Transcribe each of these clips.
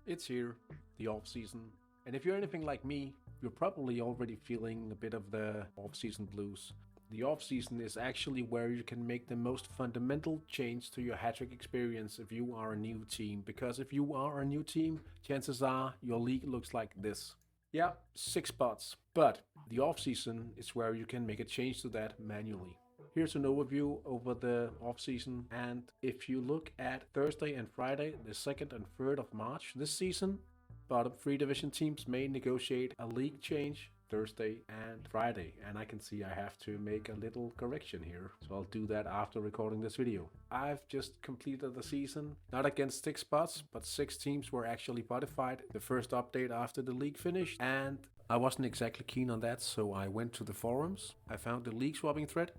It's here, the off-season. And if you're anything like me, you're probably already feeling a bit of the off-season blues. The off-season is actually where you can make the most fundamental change to your hattrick experience if you are a new team. Because if you are a new team, chances are your league looks like this. Yeah, 6 spots. But the off-season is where you can make a change to that manually. Here's an overview over the off-season, and if you look at Thursday and Friday, the 2nd and 3rd of March this season, bottom 3 division teams may negotiate a league change Thursday and Friday, and I can see I have to make a little correction here, so I'll do that after recording this video. I've just completed the season, not against 6 spots, but 6 teams were actually modified, the first update after the league finished, and I wasn't exactly keen on that, so I went to the forums, I found the league swapping thread,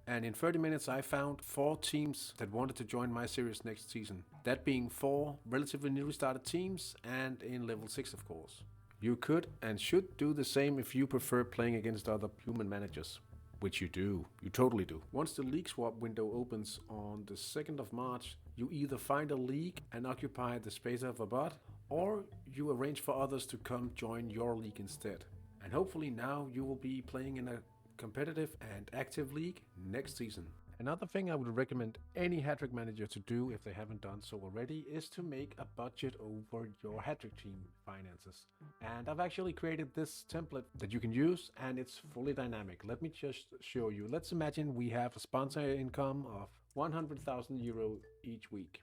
and in 30 minutes I found 4 teams that wanted to join my series next season. That being 4 relatively newly started teams and in level 6 of course. You could and should do the same if you prefer playing against other human managers. Which you do, you totally do. Once the league swap window opens on the 2nd of March, you either find a league and occupy the space of a bot, or you arrange for others to come join your league instead. And hopefully now you will be playing in a competitive and active league next season. Another thing I would recommend any hattrick manager to do if they haven't done so already is to make a budget over your hattrick team finances. And I've actually created this template that you can use, and it's fully dynamic. Let me just show you. Let's imagine we have a sponsor income of 100,000 euro each week,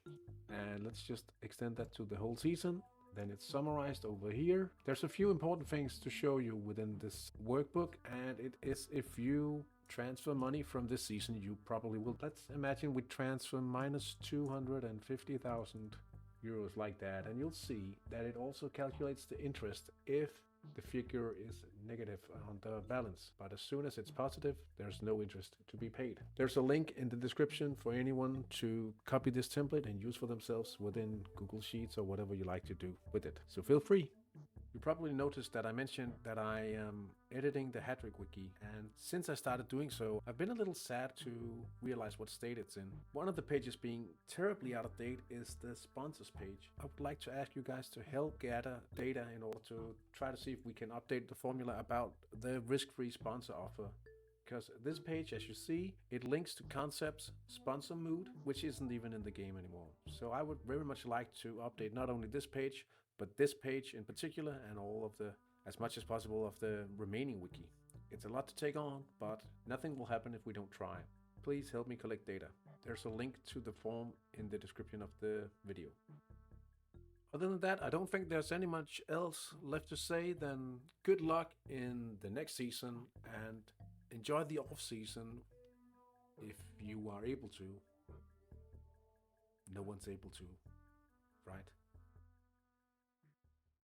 and let's just extend that to the whole season. Then it's summarized over here. There's a few important things to show you within this workbook, and it is if you transfer money from this season, you probably will. Let's imagine we transfer minus 250,000 euros like that, and you'll see that it also calculates the interest if the figure is negative on the balance, but as soon as it's positive, there's no interest to be paid. There's a link in the description for anyone to copy this template and use for themselves within Google Sheets or whatever you like to do with it. So feel free. You probably noticed that I mentioned that I am editing the hattrick wiki, and since I started doing so, I've been a little sad to realize what state it's in. One of the pages being terribly out of date is the sponsors page. I would like to ask you guys to help gather data in order to try to see if we can update the formula about the risk-free sponsor offer. Because this page, as you see, it links to concepts, sponsor mood, which isn't even in the game anymore. So I would very much like to update not only this page, but this page in particular, and all of the, as much as possible, of the remaining wiki. It's a lot to take on, but nothing will happen if we don't try. Please help me collect data. There's a link to the form in the description of the video. Other than that, I don't think there's any much else left to say than good luck in the next season and enjoy the off season if you are able to. No one's able to, right?